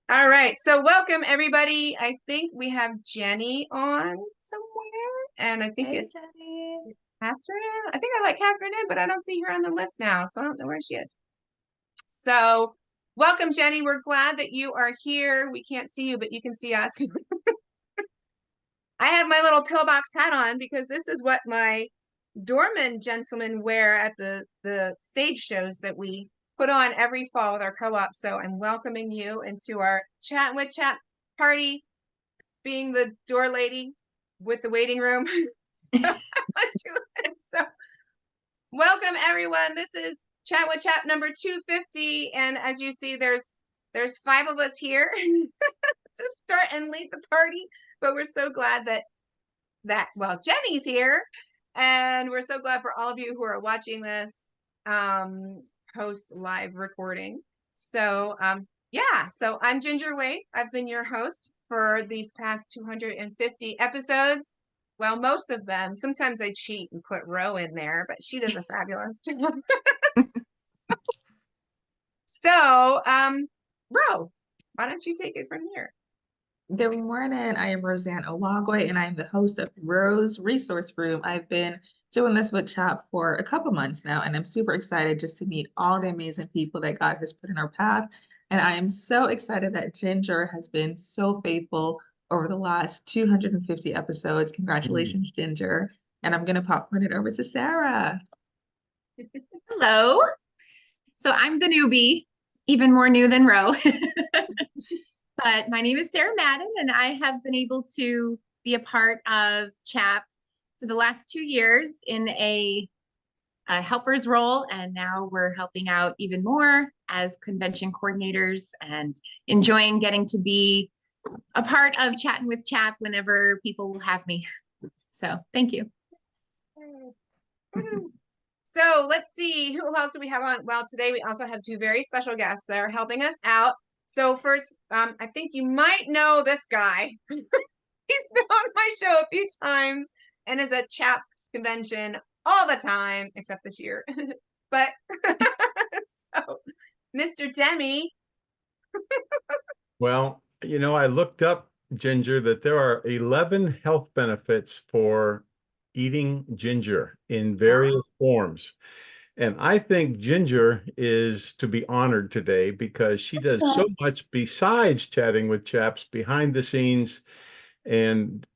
All right. So welcome everybody. I think we have Jenny on somewhere, and I think Hey, it's Jenny. Catherine. I think I let Catherine in, but I don't see her on the list now, so I don't know where she is. So welcome, Jenny. We're glad that you are here. We can't see you, but you can see us. I have my little pillbox hat on because this is what my doorman gentlemen wear at the stage shows that we put on every fall with our co-op. So I'm welcoming you into our Chat with Chat party, being the door lady with the waiting room. So welcome everyone. This is Chat with Chat number 250. And as you see, there's 5 of us here to start and lead the party. But we're so glad that Jenny's here. And we're so glad for all of you who are watching this post live recording. So yeah, so I'm Ginger Wade. I've been your host for these past 250 episodes. Well, most of them. Sometimes I cheat and put Ro in there, but she does a fabulous job. So, Ro, why don't you take it from here? Good morning. I am Roseanne Olagwe, and I am the host of Rose Resource Room. I've been doing this with CHAP for a couple months now, and I'm super excited just to meet all the amazing people that God has put in our path. And I am so excited that Ginger has been so faithful over the last 250 episodes. Congratulations, Ginger. And I'm going to popcorn it over to Sara. Hello. So I'm the newbie, even more new than Ro. But my name is Sara Madden, and I have been able to be a part of CHAP for the last 2 years in a helper's role. And now we're helping out even more as convention coordinators and enjoying getting to be a part of Chatting with CHAP whenever people will have me. So thank you. So let's see, who else do we have on? Well, today we also have 2 very special guests that are helping us out. So first, I think you might know this guy. He's been on my show a few times and is at CHAP convention all the time, except this year. But so, Mr. Demi. Well, I looked up, Ginger, that there are 11 health benefits for eating ginger in various forms. And I think Ginger is to be honored today because she does so much besides chatting with chaps behind the scenes and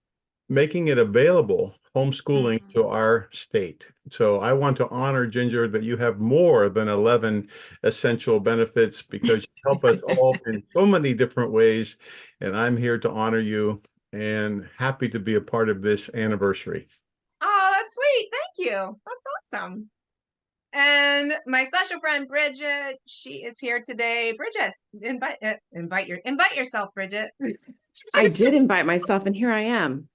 making it available, homeschooling to our state. So I want to honor, Ginger, that you have more than 11 essential benefits because you help us all in so many different ways. And I'm here to honor you and happy to be a part of this anniversary. Oh, that's sweet. Thank you. That's awesome. And my special friend Bridget, she is here today. Bridget, invite yourself, Bridget. I did invite myself, and here I am.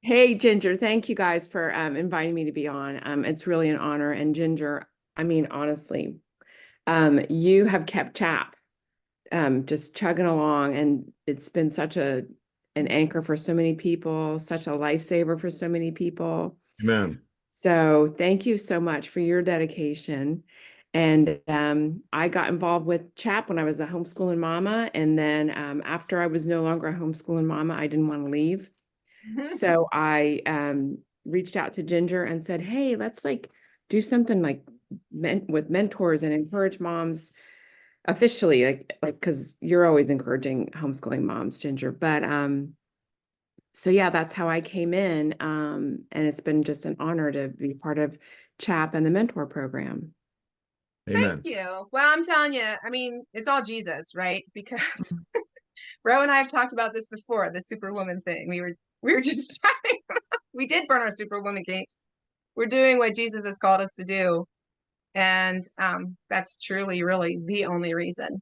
Hey, Ginger, thank you guys for inviting me to be on. It's really an honor. And Ginger, I mean, honestly, you have kept CHAP just chugging along, and it's been such an anchor for so many people, such a lifesaver for so many people. Amen. So thank you so much for your dedication. And I got involved with CHAP when I was a homeschooling mama. And then after I was no longer a homeschooling mama, I didn't want to leave. So I reached out to Ginger and said, hey, let's do something with mentors and encourage moms officially, like because you're always encouraging homeschooling moms, Ginger. But so yeah, that's how I came in. And it's been just an honor to be part of CHAP and the mentor program. Amen. Thank you. Well, I'm telling you, I mean, it's all Jesus, right? Because Ro and I have talked about this before, the superwoman thing. We were just chatting. We did burn our superwoman capes. We're doing what Jesus has called us to do. And that's truly, really the only reason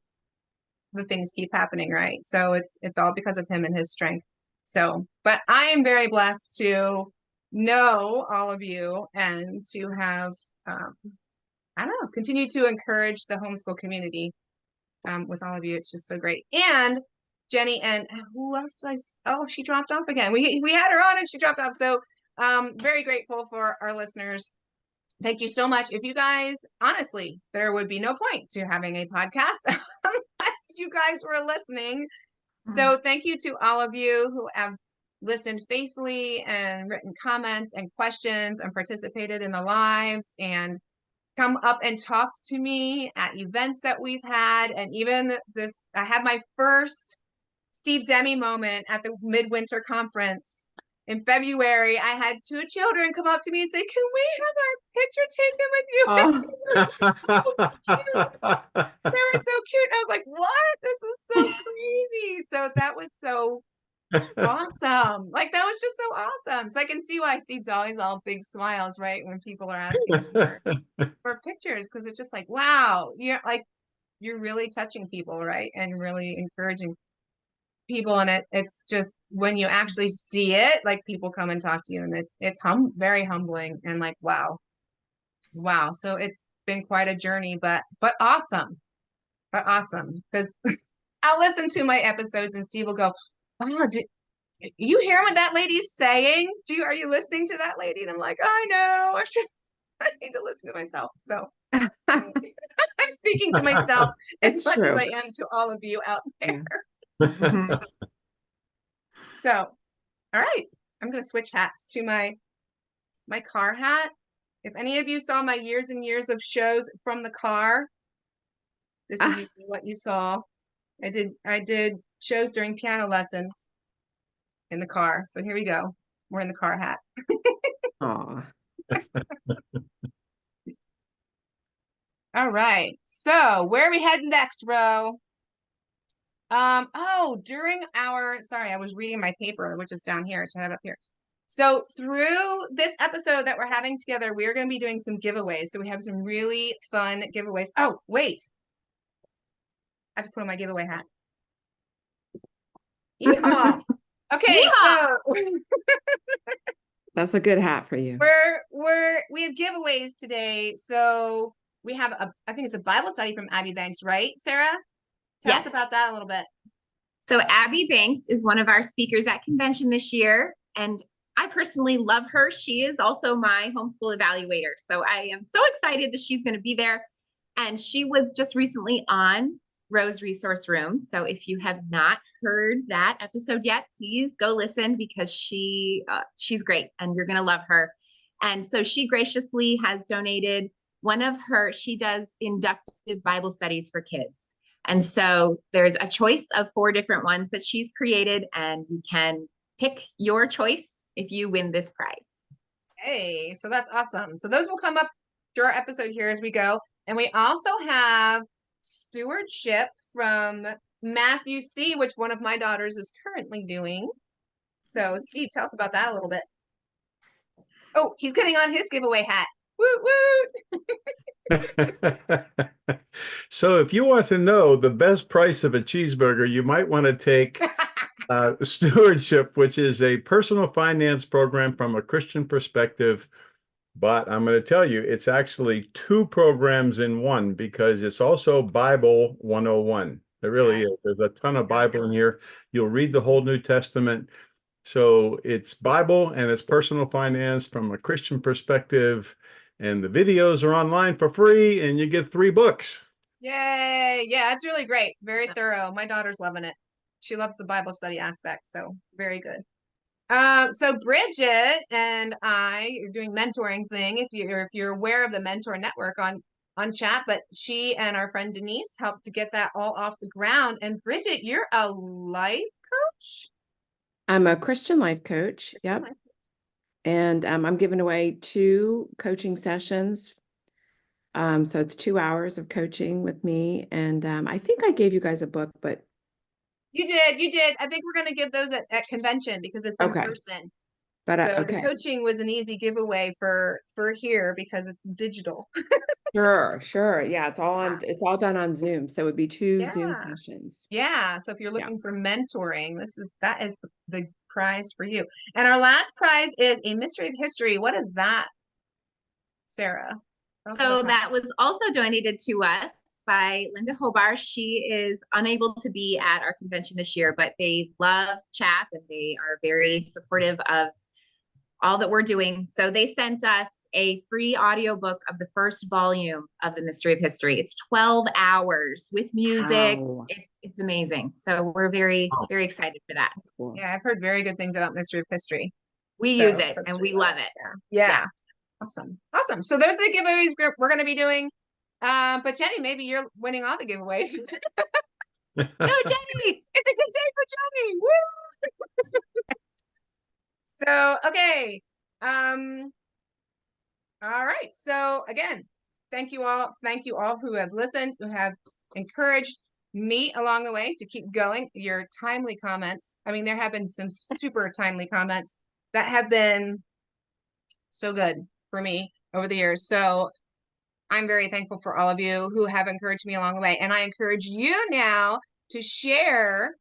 the things keep happening, right? So it's all because of him and his strength. So, but I am very blessed to know all of you and to have, I don't know, continue to encourage the homeschool community with all of you. It's just so great. And Jenny and who else did oh, she dropped off again. We had her on and she dropped off. So very grateful for our listeners. Thank you so much. If you guys, honestly, there would be no point to having a podcast unless least you guys were listening. So thank you to all of you who have listened faithfully and written comments and questions and participated in the lives and come up and talked to me at events that we've had. And even this, I had my first Steve Demi moment at the Midwinter Conference in February. I had 2 children come up to me and say, "Can we have our picture taken with you?" They were so cute. I was like, "What? This is so crazy." So that was so awesome. Like, that was just so awesome. So I can see why Steve's always all big smiles, right? When people are asking for pictures, because it's just like, wow, you're really touching people, right? And really encouraging people. And it's just when you actually see it, like people come and talk to you, and it's very humbling and like, wow. So it's been quite a journey, but awesome. Because I'll listen to my episodes and Steve will go, "Wow, you hear what that lady's saying? Are you listening to that lady?" And I'm like, "I know. I need to listen to myself." So I'm speaking to myself as much as I am to all of you out there. Yeah. So, all right, I'm going to switch hats to my car hat. If any of you saw my years and years of shows from the car, this is usually what you saw. I did shows during piano lessons in the car. So here we go. We're in the car hat. Aw. All right. So where are we heading next, Ro? Sorry, I was reading my paper, which is down here. I have up here. So through this episode that we're having together, we are going to be doing some giveaways. So we have some really fun giveaways. Oh, wait. I have to put on my giveaway hat. Yeehaw. Okay, Yeehaw. so That's a good hat for you. we have giveaways today. So we have I think it's a Bible study from Abby Banks, right, Sarah? Tell us about that a little bit. So Abby Banks is one of our speakers at convention this year, and I personally love her. She is also my homeschool evaluator. So I am so excited that she's going to be there. And she was just recently on Rose Resource Room. So if you have not heard that episode yet, please go listen, because she's great and you're going to love her. And so she graciously has donated she does inductive Bible studies for kids. And so there's a choice of 4 different ones that she's created, and you can pick your choice if you win this prize. Hey, so that's awesome. So those will come up through our episode here as we go. And we also have stewardship from Matthew C., which one of my daughters is currently doing. So Steve, tell us about that a little bit. Oh, he's getting on his giveaway hat. Woot woot. So if you want to know the best price of a cheeseburger, you might want to take Stewardship, which is a personal finance program from a Christian perspective. But I'm going to tell you, it's actually 2 programs in one, because it's also Bible 101. It really is. There's a ton of Bible in here. You'll read the whole New Testament. So it's Bible and it's personal finance from a Christian perspective. And the videos are online for free, and you get 3 books. Yay. Yeah, it's really great. Very thorough. My daughter's loving it. She loves the Bible study aspect. So very good. So Bridget and I are doing mentoring thing. If you're aware of the Mentor Network on CHAP, but she and our friend Denise helped to get that all off the ground. And Bridget, you're a life coach? I'm a Christian life coach. Yep. And I'm giving away 2 coaching sessions. So it's 2 hours of coaching with me. And I think I gave you guys a book, but You did. I think we're going to give those at convention, because it's in person. But so okay. The coaching was an easy giveaway for here, because it's digital. Sure. Yeah, it's all done on Zoom. So it would be 2 Zoom sessions. Yeah. So if you're looking for mentoring, that is the prize for you. And our last prize is a mystery of history. What is that, Sarah? So that was also donated to us by Linda Hobar. She is unable to be at our convention this year, but they love CHAP and they are very supportive of all that we're doing. So they sent us a free audiobook of the first volume of The Mystery of History. It's 12 hours with music. Wow. It's amazing. So we're very, Wow. very excited for that. Cool. Yeah, I've heard very good things about Mystery of History. We So use it folks and really we love it. Yeah. Yeah. Awesome. Awesome. So there's the giveaways we're going to be doing. But Jenny, maybe you're winning all the giveaways. Go, Jenny! It's a good day for Jenny. Woo! So, okay. All right. So again, thank you all. Thank you all who have listened, who have encouraged me along the way to keep going. Your timely comments. I mean, there have been some super timely comments that have been so good for me over the years. So I'm very thankful for all of you who have encouraged me along the way. And I encourage you now to share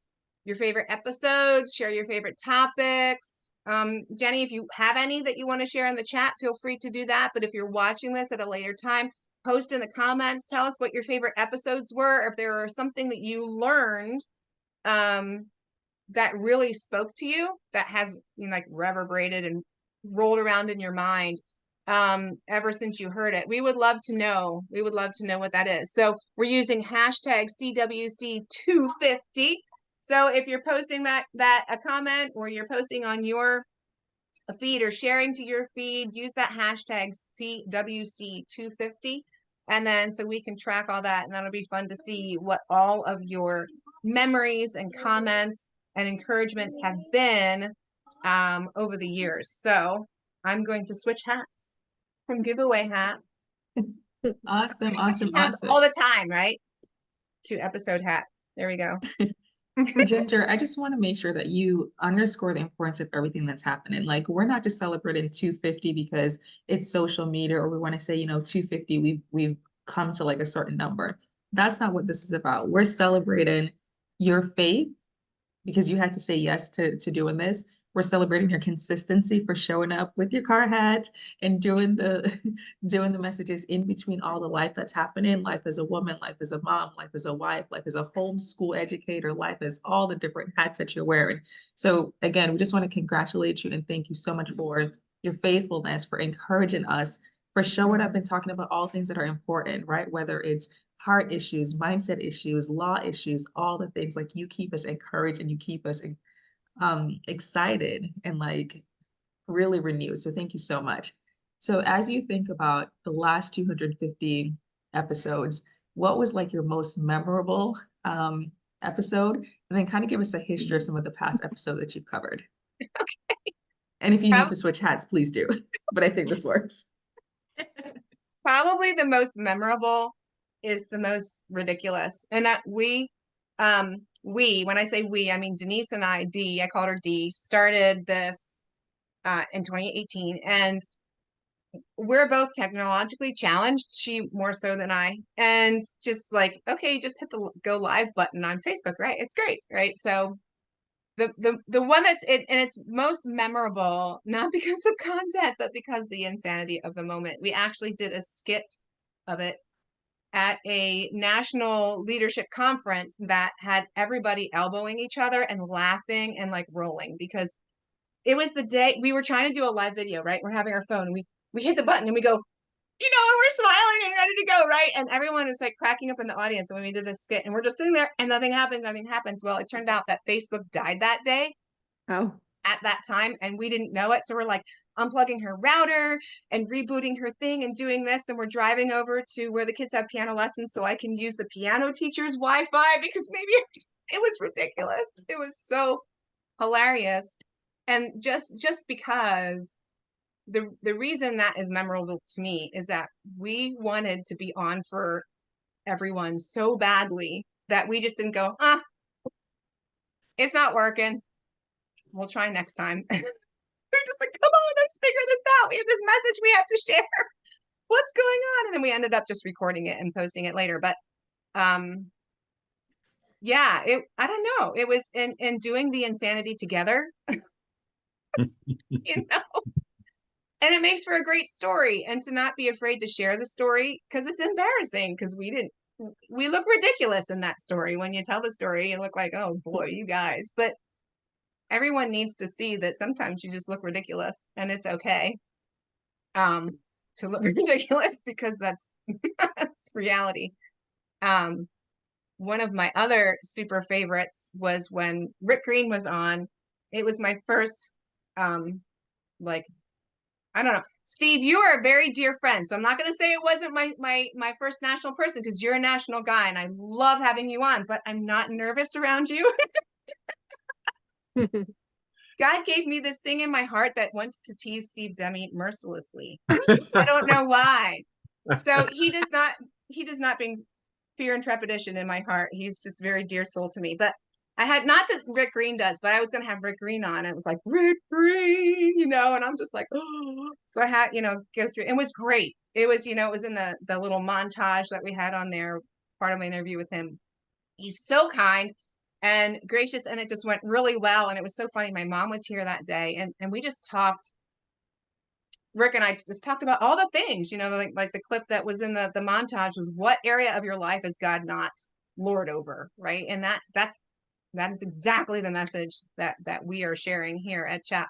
your favorite episodes, share your favorite topics. Jenny, if you have any that you want to share in the chat, feel free to do that. But if you're watching this at a later time, post in the comments, tell us what your favorite episodes were. If there are something that you learned that really spoke to you, that has, you know, like reverberated and rolled around in your mind ever since you heard it. We would love to know. We would love to know what that is. So we're using hashtag CWC250. So if you're posting a comment, or you're posting on your feed or sharing to your feed, use that hashtag CWC250. And then so we can track all that, and that'll be fun to see what all of your memories and comments and encouragements have been over the years. So I'm going to switch hats from giveaway hat. Awesome, awesome, Hats awesome. all the time, right? To episode hat. There we go. So Ginger, I just want to make sure that you underscore the importance of everything that's happening. Like, we're not just celebrating 250 because it's social media, or we want to say, 250, we've come to like a certain number. That's not what this is about. We're celebrating your faith because you had to say yes to doing this. We're celebrating your consistency for showing up with your car hat and doing the doing the messages in between all the life that's happening, life as a woman, life as a mom, life as a wife, life as a homeschool educator, life as all the different hats that you're wearing. So again, we just want to congratulate you and thank you so much for your faithfulness, for encouraging us, for showing up and talking about all things that are important, right? Whether it's heart issues, mindset issues, law issues, all the things. Like, you keep us encouraged and you keep us excited and like really renewed. So thank you so much. So as you think about the last 250 episodes, what was like your most memorable episode? And then kind of give us a history of some of the past episodes that you've covered. Okay. And if you need to switch hats, please do. But I think this works. Probably the most memorable is the most ridiculous. And that when I say we, I mean Denise and I called her D, started this in 2018. And we're both technologically challenged, she more so than I. And just like, okay, just hit the go live button on Facebook, right? It's great, right? So the one that's it, and it's most memorable, not because of content, but because the insanity of the moment. We actually did a skit of it at a national leadership conference that had everybody elbowing each other and laughing and like rolling, because it was the day we were trying to do a live video, right? We're having our phone, and we hit the button and we go, and we're smiling and ready to go, right? And everyone is like cracking up in the audience when we did this skit, and we're just sitting there and nothing happens. Well, it turned out that Facebook died that day. Oh. At that time, and we didn't know it. So we're like unplugging her router and rebooting her thing and doing this, and we're driving over to where the kids have piano lessons so I can use the piano teacher's Wi-Fi, because maybe it was ridiculous. It was so hilarious. And just because the reason that is memorable to me is that we wanted to be on for everyone so badly that we just didn't go, it's not working, we'll try next time. We're just like, come on, let's figure this out. We have this message we have to share. What's going on? And then we ended up just recording it and posting it later. But yeah, I don't know. It was in doing the insanity together, and it makes for a great story. And to not be afraid to share the story, because it's embarrassing, because we look ridiculous in that story. When you tell the story, you look like, oh boy, you guys. But everyone needs to see that sometimes you just look ridiculous, and it's okay. to look ridiculous because that's that's reality. One of my other super favorites was when Rick Green was on. It was my first, like, I don't know. Steve, you are a very dear friend, so I'm not going to say it wasn't my first national person because you're a national guy and I love having you on, but I'm not nervous around you. God gave me this thing in my heart that wants to tease Steve Demi mercilessly. I don't know why. So he does not bring fear and trepidation in my heart. He's just very dear soul to me. But I had, not that Rick Green does, but I was going to have Rick Green on. It was like, Rick Green, and I'm just like, oh. So I had, go through. It was great. It was, it was in the little montage that we had on there, part of my interview with him. He's so kind and gracious, and it just went really well. And it was so funny. My mom was here that day, and we just talked. Rick and I just talked about all the things, like the clip that was in the montage was, what area of your life is God not Lord over, right? And that is exactly the message that we are sharing here at CHAP.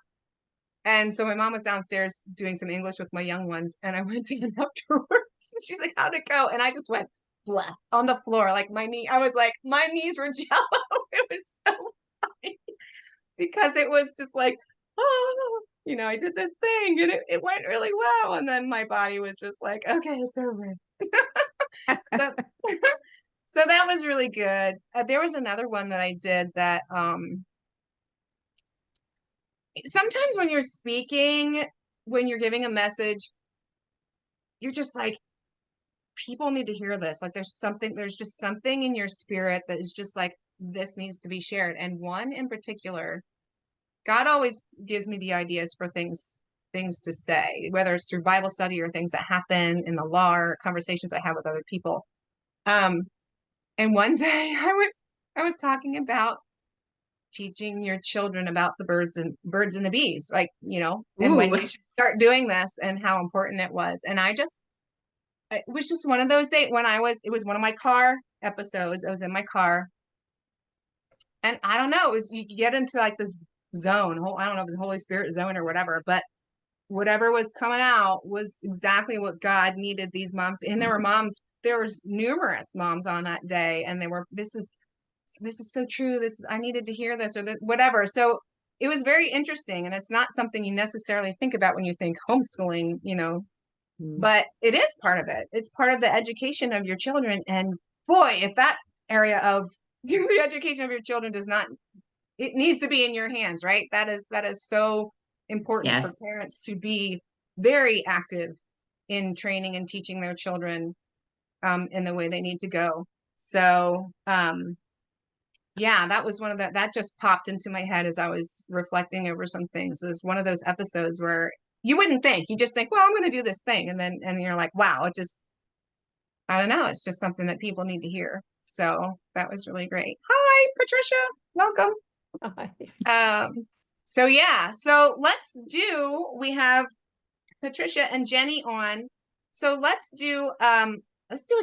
And so my mom was downstairs doing some English with my young ones, and I went in afterwards. She's like, how'd it go? And I just went blah on the floor, like I was like, my knees were jello. It was so funny because it was just like, oh, I did this thing and it went really well. And then my body was just like, okay, it's over. so, so that was really good. There was another one that I did that sometimes when you're speaking, when you're giving a message, you're just like, people need to hear this. Like there's just something in your spirit that is just like, this needs to be shared. And one in particular, God always gives me the ideas for things to say, whether it's through Bible study or things that happen in the law or conversations I have with other people. And one day I was talking about teaching your children about the birds and the bees, like, and when you should start doing this and how important it was. And it was just one of those days when it was one of my car episodes. I was in my car and I don't know, you get into like this zone. I don't know if it's Holy Spirit zone or whatever, but whatever was coming out was exactly what God needed these moms. And there was numerous moms on that day. And this is so true. I needed to hear this or whatever. So it was very interesting. And it's not something you necessarily think about when you think homeschooling, but it is part of it. It's part of the education of your children. And boy, if that area of the education of your children it needs to be in your hands, right? That is so important for parents to be very active in training and teaching their children in the way they need to go. So that was that just popped into my head as I was reflecting over some things. It's one of those episodes where you wouldn't think, you just think, well, I'm going to do this thing. And you're like, wow, I don't know. It's just something that people need to hear. So that was really great. Hi, Patricia. Welcome. Hi. So we have Patricia and Jenny on. So let's do a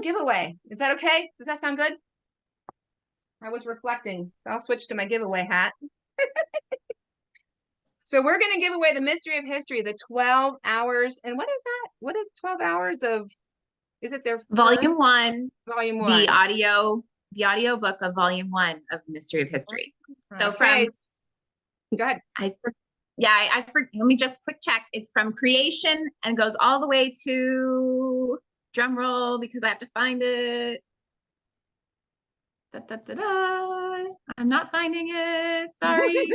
giveaway. Is that okay? Does that sound good? I was reflecting. I'll switch to my giveaway hat. So we're going to give away the Mystery of History, the 12 hours. And what is that? What is 12 hours of, is it their Volume 1, Volume 1. the audio book of Volume 1 of Mystery of History. So go ahead. Let me just quick check. It's from creation and goes all the way to, drum roll because I have to find it. Da, da, da, da. I'm not finding it. Sorry.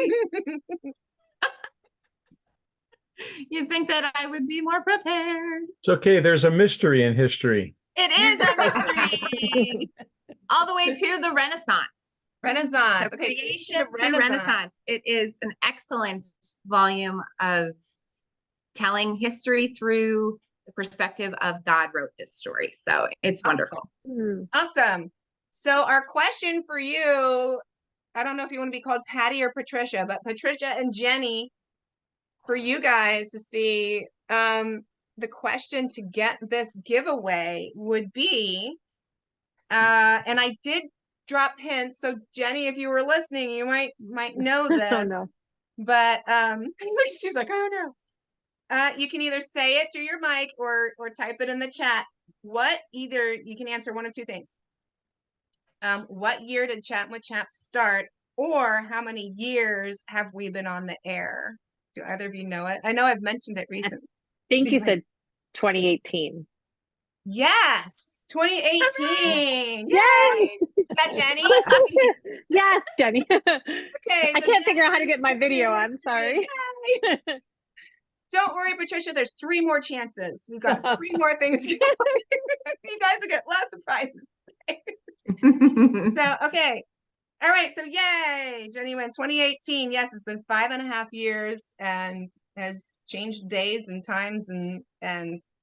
You'd think that I would be more prepared. It's okay. There's a mystery in history. It is a mystery. All the way to the Renaissance. Renaissance. Okay. Creation to Renaissance. It is an excellent volume of telling history through the perspective of God wrote this story. So it's wonderful. Awesome. So our question for you, I don't know if you want to be called Patty or Patricia, but Patricia and Jenny, for you guys to see, the question to get this giveaway would be, and I did drop hints. So Jenny, if you were listening, you might know this. Oh, no. But she's like, oh no. You can either say it through your mic or type it in the chat. Either you can answer one of two things. What year did Chattin with CHAP start, or how many years have we been on the air? Do either of you know it? I know I've mentioned it recently. I think you said 2018. Yes, 2018. Yay! Yay! Is that Jenny? Yes, Jenny. Okay, I so can't figure out how to get my video on. Sorry. Don't worry, Patricia. There's 3 more chances. We've got 3 more things going. You guys will get lots of prizes. So, okay. All right. So, yay. Jenny went 2018. Yes, it's been 5.5 years and has changed days and times. And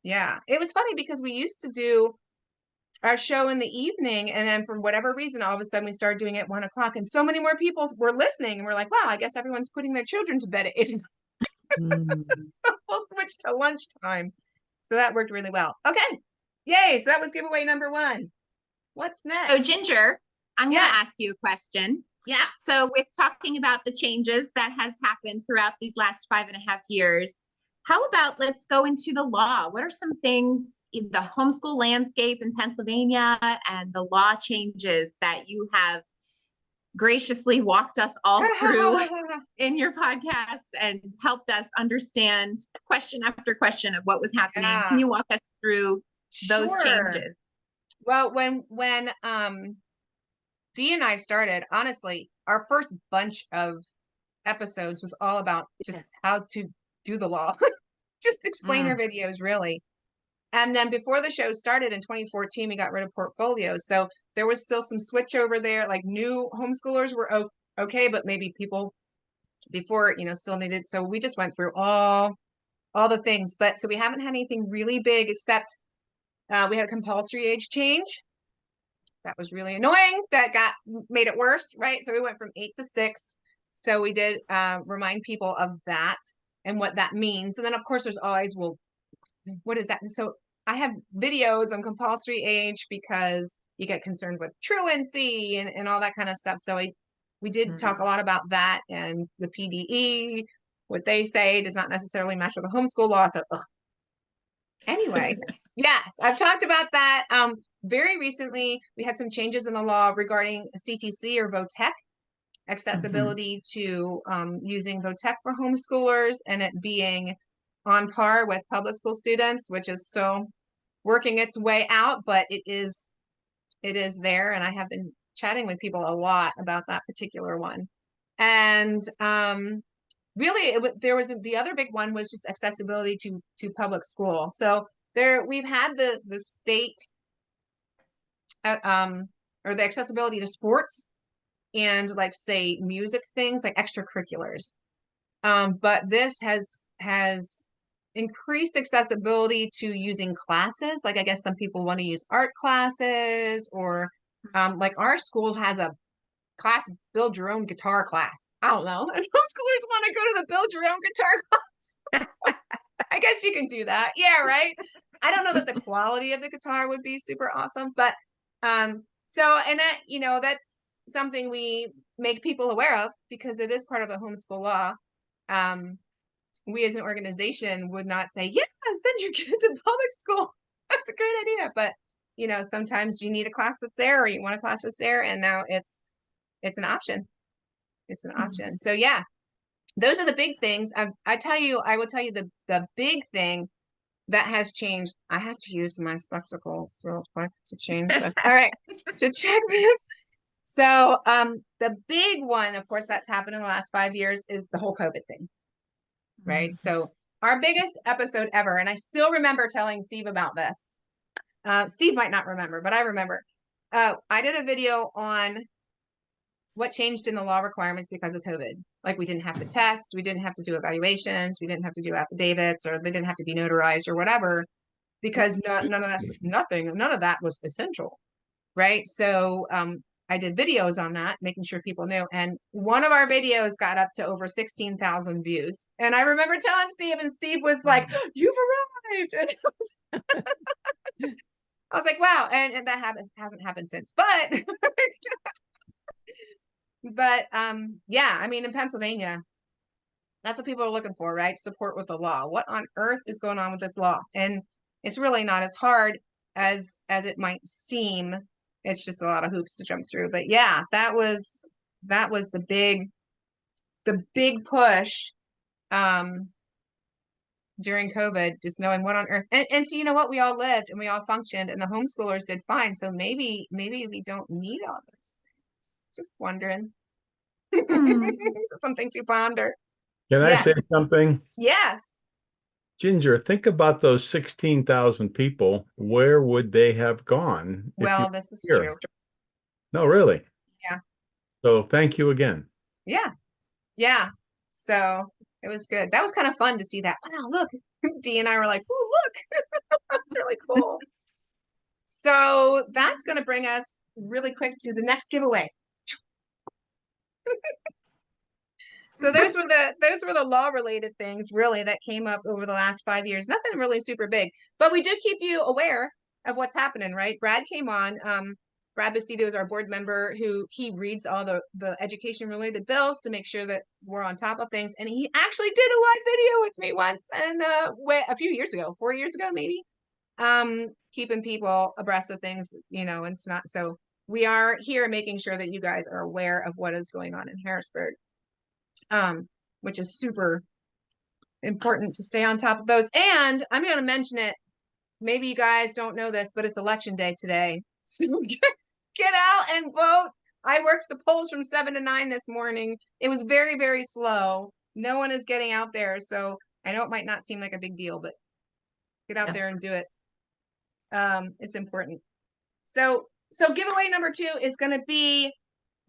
yeah, it was funny because we used to do our show in the evening. And then for whatever reason, all of a sudden we started doing it at 1 o'clock. And so many more people were listening. And we're like, wow, I guess everyone's putting their children to bed at 8 o'clock. So we'll switch to lunchtime. So that worked really well. Okay. Yay. So that was giveaway number 1. What's next? So Ginger, I'm going Yes. to ask you a question. Yeah. So with talking about the changes that has happened throughout these last 5.5 years, how about let's go into the law? What are some things in the homeschool landscape in Pennsylvania and the law changes that you have graciously walked us all through in your podcast and helped us understand question after question of what was happening? Yeah. Can you walk us through those Sure. changes? Well, when Dee and I started, honestly, our first bunch of episodes was all about just how to do the law. Just explain our videos, really. And then before the show started in 2014, we got rid of portfolios. So there was still some switch over there. Like new homeschoolers were okay, but maybe people before, still needed. So we just went through all the things. But so we haven't had anything really big except we had a compulsory age change. That was really annoying. That made it worse, right? So we went from 8 to 6. So we did remind people of that and what that means. And then of course there's always, well, what is that? So I have videos on compulsory age because you get concerned with truancy and all that kind of stuff. So we did talk a lot about that, and the PDE, what they say does not necessarily match with the homeschool law. So anyway, yes, I've talked about that. Very recently, we had some changes in the law regarding CTC or VOTEC, accessibility to using VOTEC for homeschoolers and it being on par with public school students, which is still working its way out, but it is there. And I have been chatting with people a lot about that particular one. And really, the other big one was just accessibility to public school. So we've had the state or the accessibility to sports and like say music things like extracurriculars. But this has increased accessibility to using classes. Like I guess some people want to use art classes or like our school has a class, build your own guitar class. I don't know. And homeschoolers want to go to the build your own guitar class. I guess you can do that. Yeah, right. I don't know that the quality of the guitar would be super awesome, but so and that that's something we make people aware of because it is part of the homeschool law. We as an organization would not say, yeah, send your kid to public school. That's a great idea. But, sometimes you need a class that's there or you want a class that's there. And now it's an option. It's an option. So yeah, those are the big things. I will tell you the big thing that has changed. I have to use my spectacles real quick to change this. All right, to check this. So the big one, of course, that's happened in the last 5 years is the whole COVID thing. Right. So our biggest episode ever, and I still remember telling Steve about this. Steve might not remember, but I remember. I did a video on what changed in the law requirements because of COVID. Like we didn't have to test, we didn't have to do evaluations, we didn't have to do affidavits, or they didn't have to be notarized or whatever, because none of that was essential. Right. So I did videos on that, making sure people knew. And one of our videos got up to over 16,000 views. And I remember telling Steve, and Steve was like, you've arrived. And I was like, wow. And that hasn't happened since. But, yeah, I mean, in Pennsylvania, That's what people are looking for, right? Support with the law. What on earth is going on with this law? And it's really not as hard as it might seem. It's just a lot of hoops to jump through. But yeah, that was the big push during COVID, just knowing what on earth. And so you know what? We all lived and we all functioned, and the homeschoolers did fine. So maybe we don't need all those things. Just wondering. Something to ponder. Can I say something? Yes. Ginger, think about those 16,000 people. Where would they have gone? Well, this is here? true. No, really. Yeah. So thank you again. Yeah. Yeah. So it was good. That was kind of fun to see that. Wow, look. Dee and I were like, oh, look. That's really cool. So that's going to bring us really quick to the next giveaway. So those were the law related things really that came up over the last 5 years. Nothing really super big, but we do keep you aware of what's happening, right? Brad came on. Brad Bastito is our board member who he reads all the education related bills to make sure that we're on top of things. And he actually did a live video with me once and a few years ago, 4 years ago, maybe. Keeping people abreast of things, you know, and it's not so we are here making sure that you guys are aware of what is going on in Harrisburg. Which is super important to stay on top of those. And I'm going to mention it. Maybe you guys don't know this, but it's election day today. So get out and vote. I worked the polls from 7 to 9 this morning. It was very, very slow. No one is getting out there. So I know it might not seem like a big deal, but get out there and do it. It's important. So giveaway number 2 is going to be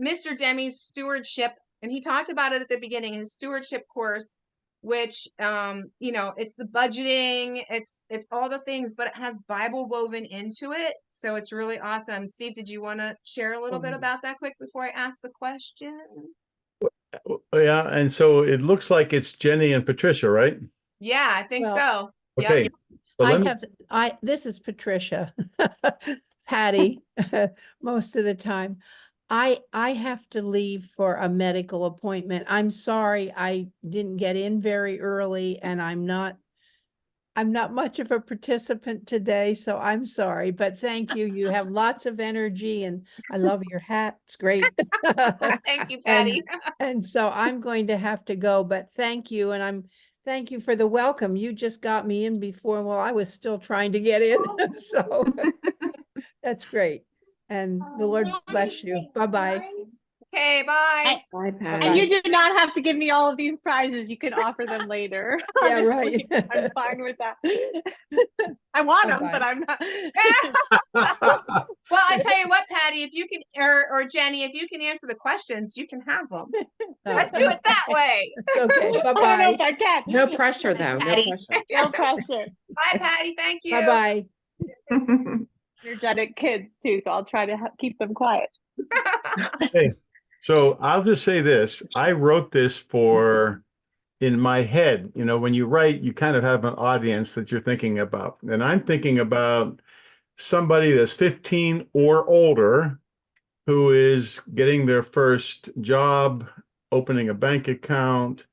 Mr. Demi's stewardship. And he talked about it at the beginning, his stewardship course, which, you know, it's the budgeting, it's all the things, but it has Bible woven into it. So it's really awesome. Steve, did you want to share a little bit about that quick before I ask the question? Yeah. And so it looks like it's Jenny and Patricia, right? Yeah, I think so. Okay. Yep. So this is Patricia, Patty, most of the time. I have to leave for a medical appointment. I'm sorry I didn't get in very early, and I'm not much of a participant today, so I'm sorry, but thank you. You have lots of energy and I love your hat. It's great. Thank you, Patty. And so I'm going to have to go, but thank you. And thank you for the welcome. You just got me in before while I was still trying to get in. So that's great. And the Lord bless you. Bye-bye. Okay, bye. Bye, Patty. And you do not have to give me all of these prizes. You can offer them later. Yeah, Honestly, right. I'm fine with that. I want them, but I'm not. Well, I tell you what, Patty, if you can, or Jenny, if you can answer the questions, you can have them. Let's do it that way. It's okay. I don't know Bye-bye. if I can. No pressure, though. No Patty. pressure. No pressure. Bye, Patty. Thank you. Bye-bye. Energetic kids too, so I'll try to keep them quiet. Hey, so I'll just say this. I wrote this in my head, you know, when you write, you kind of have an audience that you're thinking about. And I'm thinking about somebody that's 15 or older who is getting their first job, opening a bank account,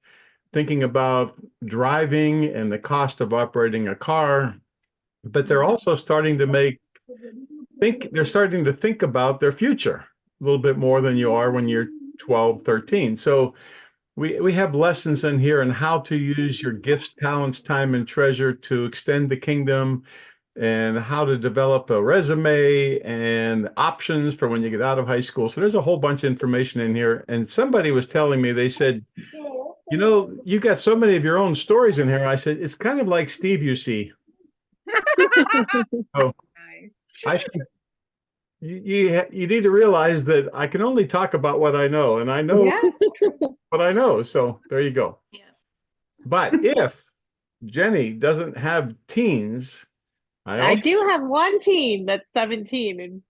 thinking about driving and the cost of operating a car. But they're also starting to think about their future a little bit more than you are when you're 12, 13. So we have lessons in here on how to use your gifts, talents, time, and treasure to extend the kingdom, and how to develop a resume and options for when you get out of high school. So there's a whole bunch of information in here. And somebody was telling me, they said, you know, you got so many of your own stories in here. I said, it's kind of like Steve, you see. So Nice. I think you need to realize that I can only talk about what I know, and I know what I know. So there you go. Yeah. But if Jenny doesn't have teens, I do have one teen that's 17, and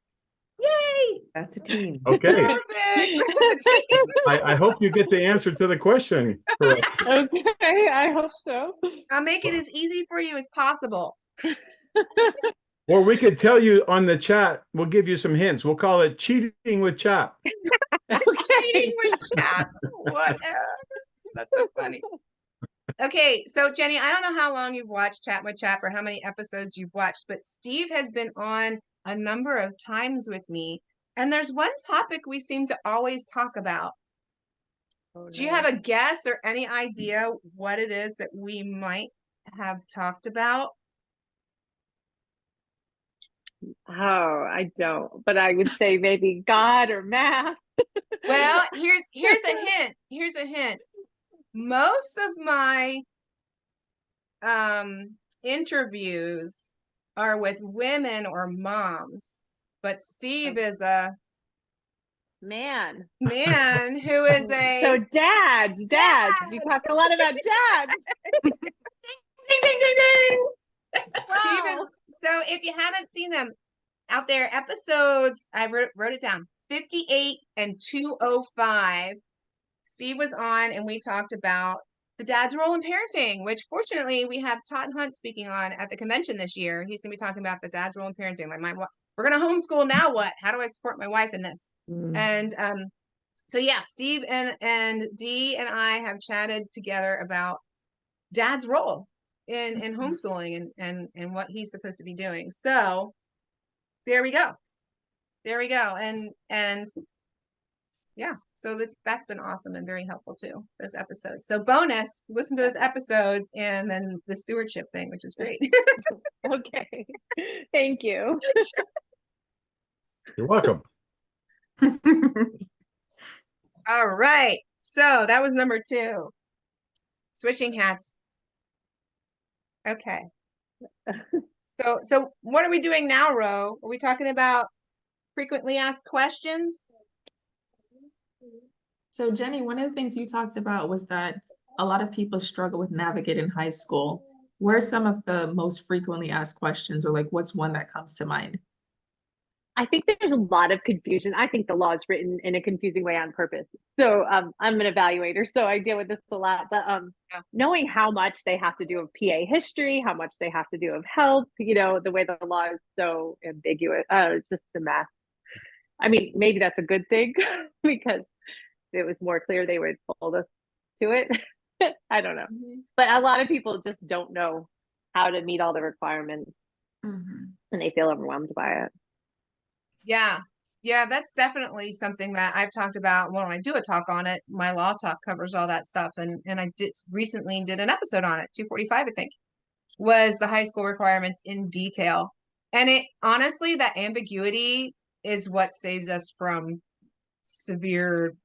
Yay. That's a team. Okay. Perfect. I hope you get the answer to the question correct. okay, I hope so. I'll make it as easy for you as possible. Or we could tell you on the chat, we'll give you some hints. We'll call it cheating with CHAP. Cheating with CHAP. Whatever. That's so funny. Okay, so Jenny, I don't know how long you've watched Chat with Chap or how many episodes you've watched, but Steve has been on a number of times with me, and there's one topic we seem to always talk about. Oh, Do you no. have a guess or any idea what it is that we might have talked about? Oh, I don't, but I would say maybe God or math. Well, here's a hint. Here's a hint. Most of my interviews are with women or moms, but Steve is a Man. man who is a So dads. You talk a lot about dads. Ding, ding, ding, ding. Steve is, Wow. so if you haven't seen them out there, episodes, I wrote it down, 58 and 205. Steve was on and we talked about the dad's role in parenting, which fortunately we have Todd Hunt speaking on at the convention this year. He's going to be talking about the dad's role in parenting. Like, we're going to homeschool now. What? How do I support my wife in this? And so yeah, Steve and Dee and I have chatted together about dad's role in homeschooling and what he's supposed to be doing. So there we go. And yeah, so that's been awesome and very helpful too, those episodes. So bonus, listen to those episodes and then the stewardship thing, which is great. Okay. Thank you. You're welcome. All right. So that was number 2. Switching hats. Okay. So what are we doing now, Ro? Are we talking about frequently asked questions? So Jenny, one of the things you talked about was that a lot of people struggle with navigating high school. What are some of the most frequently asked questions, or like what's one that comes to mind? I think there's a lot of confusion. I think the law is written in a confusing way on purpose. So I'm an evaluator, so I deal with this a lot. But knowing how much they have to do of PA history, how much they have to do of health, the way the law is so ambiguous, it's just a mess. I mean, maybe that's a good thing because it was more clear they would hold us to it. I don't know. But a lot of people just don't know how to meet all the requirements and they feel overwhelmed by it. Yeah, that's definitely something that I've talked about. When I do a talk on it, my law talk covers all that stuff. And I recently did an episode on it, 245, I think, was the high school requirements in detail. And it honestly, that ambiguity is what saves us from severe,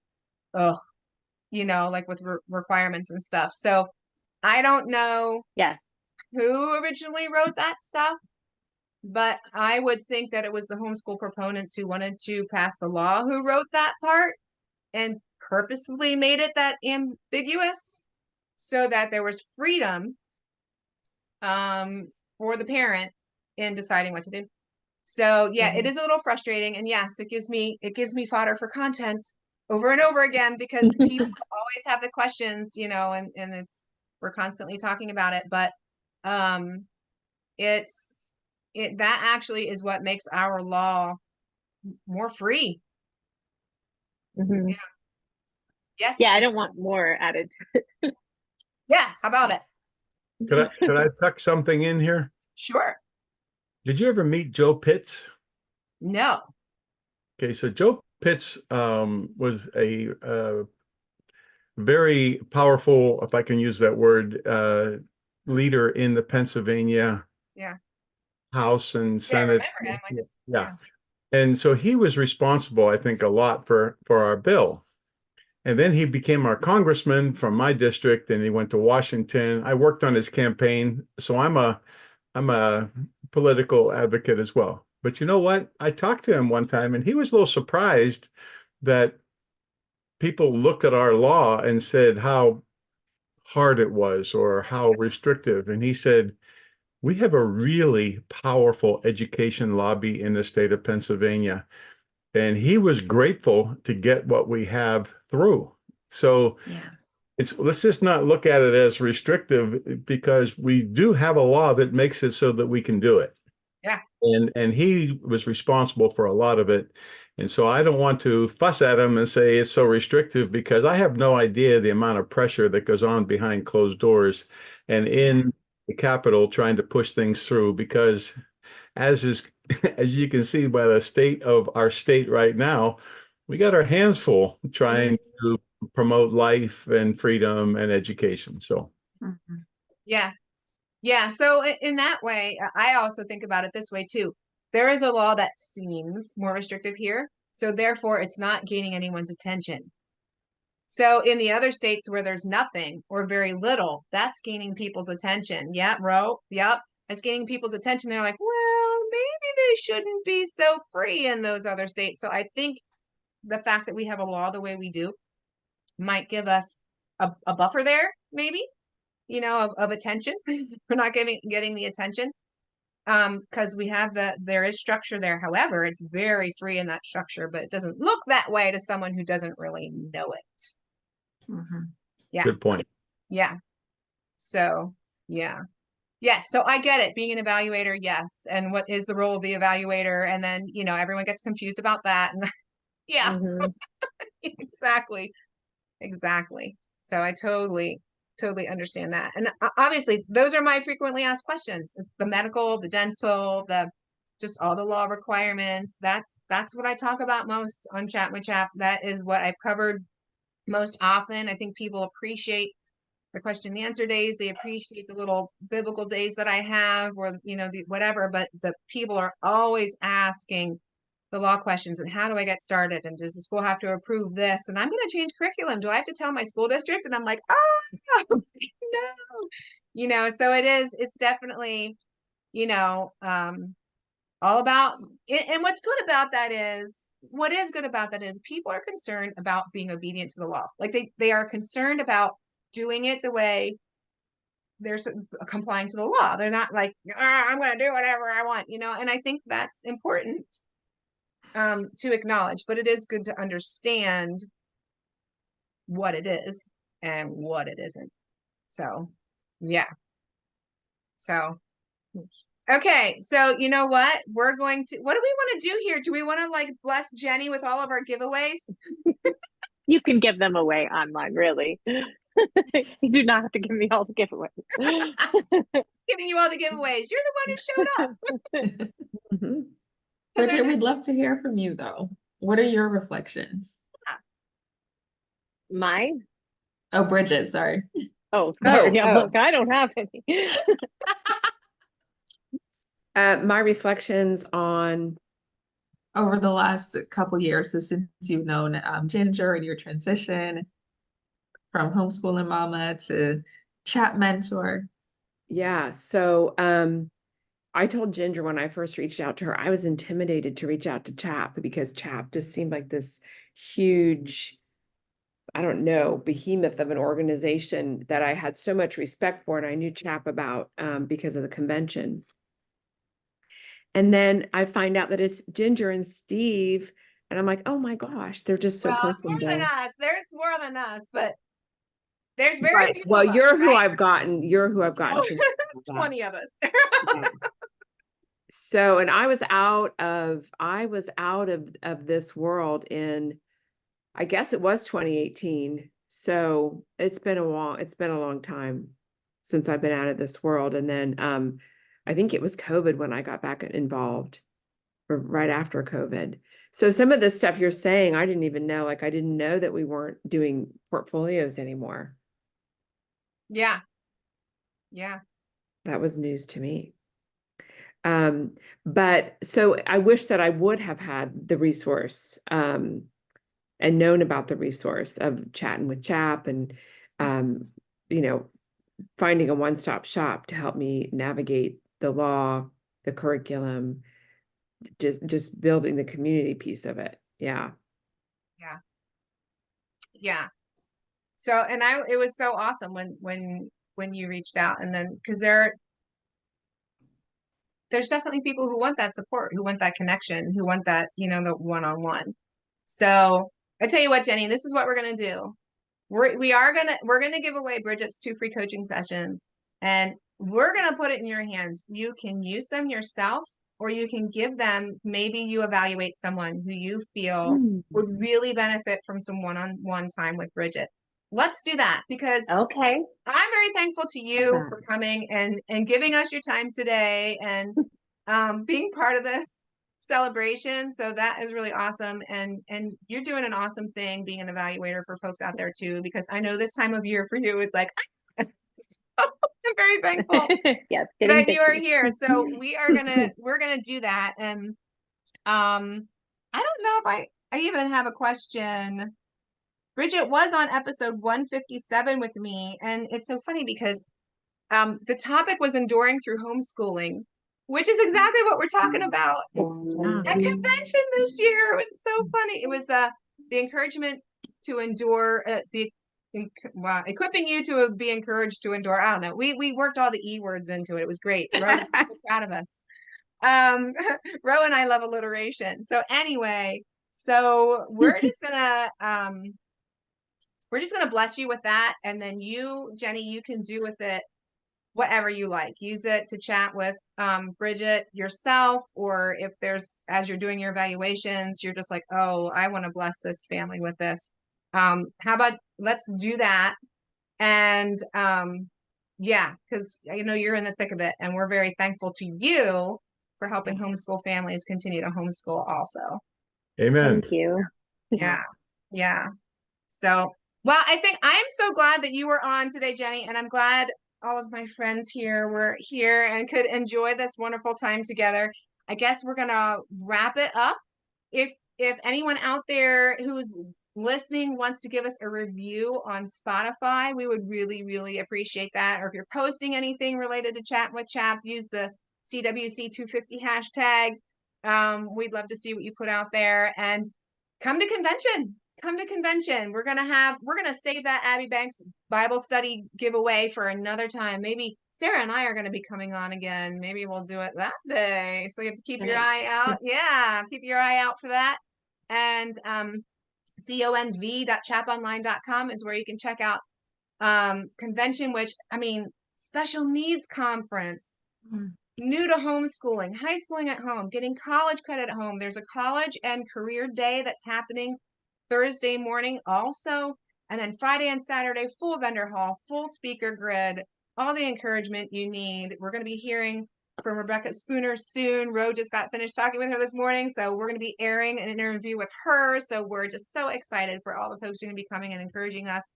like with requirements and stuff. So I don't know who originally wrote that stuff, but I would think that it was the homeschool proponents who wanted to pass the law who wrote that part and purposely made it that ambiguous so that there was freedom for the parent in deciding what to do. So yeah, it is a little frustrating, and yes, it gives me fodder for content over and over again because people always have the questions, and we're constantly talking about it, but that actually is what makes our law more free. Yeah. Yes. Yeah, I don't want more added to it. Yeah, how about it? Could I tuck something in here? Sure. Did you ever meet Joe Pitts? No. Okay, so Joe Pitts was a very powerful, if I can use that word, leader in the Pennsylvania House and Senate. I remember him. And so he was responsible, I think, a lot for our bill. And then he became our congressman from my district, and he went to Washington. I worked on his campaign, so I'm a political advocate as well. But you know what? I talked to him one time, and he was a little surprised that people looked at our law and said how hard it was or how restrictive. And he said, we have a really powerful education lobby in the state of Pennsylvania. And he was grateful to get what we have through. So let's just not look at it as restrictive, because we do have a law that makes it so that we can do it. Yeah. And he was responsible for a lot of it. And so I don't want to fuss at them and say it's so restrictive, because I have no idea the amount of pressure that goes on behind closed doors and in the Capitol trying to push things through. Because as is, as you can see by the state of our state right now, we got our hands full trying to promote life and freedom and education. So Yeah. Yeah. So in that way, I also think about it this way too. There is a law that seems more restrictive here. So therefore it's not gaining anyone's attention. So in the other states where there's nothing or very little, that's gaining people's attention. Yeah, Ro. Yep. It's gaining people's attention. They're like, well, maybe they shouldn't be so free in those other states. So I think the fact that we have a law the way we do might give us a buffer there, maybe, you know, of attention. We're not getting the attention. Because we have there is structure there. However, it's very free in that structure, but it doesn't look that way to someone who doesn't really know it. Yeah. good point. Yeah. So, yeah. Yes. So I get it. Being an evaluator. Yes. And what is the role of the evaluator? And then, you know, everyone gets confused about that. And yeah, exactly. Exactly. So I totally understand that. And obviously those are my frequently asked questions. It's the medical, the dental, the just all the law requirements. That's what I talk about most on Chat with Chap. That is what I've covered most often. I think people appreciate the question and answer days. They appreciate the little biblical days that I have, or, you know, the whatever, but the people are always asking the law questions and how do I get started? And does the school have to approve this? And I'm going to change curriculum. Do I have to tell my school district? And I'm like, oh, no, you know, so it's definitely, you know, all about it. And what is good about that is people are concerned about being obedient to the law. Like they are concerned about doing it the way they're complying to the law. They're not like, I'm going to do whatever I want, you know, and I think that's important to acknowledge, but it is good to understand what it is and what it isn't. So, yeah. So, okay. So, you know what? What do we want to do here? Do we want to like bless Jenny with all of our giveaways? You can give them away online, really. You do not have to give me all the giveaways. Giving you all the giveaways. You're the one who showed up. Bridget, we'd love to hear from you though. What are your reflections? Mine? Oh, Bridget, sorry. Oh, sorry. Yeah, oh. look, I don't have any. My reflections on Over the last couple years, so since you've known Ginger and your transition from homeschooling mama to chat mentor. Yeah. So I told Ginger when I first reached out to her, I was intimidated to reach out to CHAP because CHAP just seemed like this huge, I don't know, behemoth of an organization that I had so much respect for, and I knew CHAP about because of the convention. And then I find out that it's Ginger and Steve, and I'm like, oh my gosh, they're just so personable. More than us. There's more than us, but there's very few. Well, you're who right? I've gotten. You're who I've gotten. 20 of us. Yeah. So, and I was out of this world in, I guess it was 2018. So it's been a long time since I've been out of this world. And then I think it was COVID when I got back involved, or right after COVID. So some of this stuff you're saying, I didn't even know. Like I didn't know that we weren't doing portfolios anymore. Yeah. Yeah. That was news to me. But so I wish that I would have had the resource and known about the resource of Chatting with Chap and you know, finding a one-stop shop to help me navigate the law, the curriculum, just building the community piece of it. Yeah. Yeah. Yeah. So, and it was so awesome when you reached out, and then, because there's definitely people who want that support, who want that connection, who want that, you know, the one-on-one. So I tell you what, Jenny, this is what we're going to do. We're going to give away Bridget's 2 free coaching sessions, and we're going to put it in your hands. You can use them yourself, or you can give them, maybe you evaluate someone who you feel would really benefit from some one-on-one time with Bridget. Let's do that, because Okay. I'm very thankful to you for coming and giving us your time today and being part of this celebration. So that is really awesome. And you're doing an awesome thing being an evaluator for folks out there too, because I know this time of year for you is like, so I'm very thankful Yes, that you are here. So we're gonna do that. And I don't know if I even have a question. Bridget was on episode 157 with me, and it's so funny because the topic was enduring through homeschooling, which is exactly what we're talking about at convention this year. It was so funny. It was the encouragement to endure, equipping you to be encouraged to endure. I don't know. We worked all the E words into it. It was great. Ro was so proud of us. Ro and I love alliteration. So anyway, so we're just gonna bless you with that, and then you, Jenny, you can do with it whatever you like. Use it to chat with Bridget yourself, or if there's, as you're doing your evaluations, you're just like, oh, I want to bless this family with this. How about let's do that? And yeah, because I know you're in the thick of it, and we're very thankful to you for helping homeschool families continue to homeschool also. Amen. Thank you. Yeah. Yeah. So, well, I think I'm so glad that you were on today, Jenny, and I'm glad all of my friends here were here and could enjoy this wonderful time together. I guess we're gonna wrap it up. If anyone out there who's listening wants to give us a review on Spotify, we would really, really appreciate that. Or if you're posting anything related to Chat with CHAP, use the CWC250 hashtag. We'd love to see what you put out there, and come to convention. Come to convention. We're gonna save that Abby Banks Bible study giveaway for another time. Maybe Sarah and I are gonna be coming on again. Maybe we'll do it that day. So you have to keep your eye out. Yeah, keep your eye out for that. And conv.chaponline.com is where you can check out convention, which, I mean, special needs conference. New to homeschooling, high schooling at home, getting college credit at home. There's a college and career day that's happening Thursday morning also. And then Friday and Saturday, full vendor hall, full speaker grid, all the encouragement you need. We're going to be hearing from Rebecca Spooner soon. Ro just got finished talking with her this morning. So we're going to be airing an interview with her. So we're just so excited for all the folks who are going to be coming and encouraging us.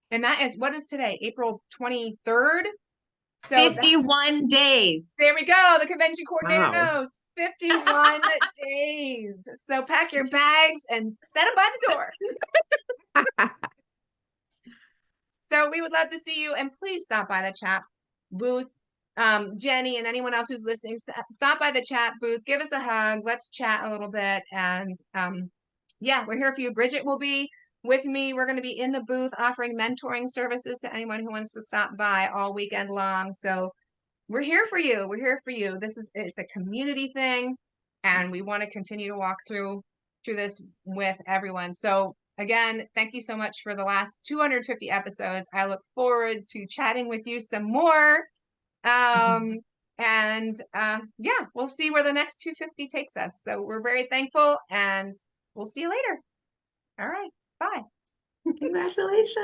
And that is, what is today? April 23rd? So 51 days. There we go. The convention coordinator knows. 51 days. So pack your bags and set them by the door. So we would love to see you, and please stop by the CHAP booth. Jenny and anyone else who's listening, stop by the CHAP booth. Give us a hug. Let's chat a little bit. And yeah, we're here for you. Bridget will be with me. We're going to be in the booth offering mentoring services to anyone who wants to stop by all weekend long. So we're here for you. We're here for you. It's a community thing, and we want to continue to walk through this with everyone. So again, thank you so much for the last 250 episodes. I look forward to chatting with you some more. And yeah, we'll see where the next 250 takes us. So we're very thankful, and we'll see you later. All right. Bye. Congratulations.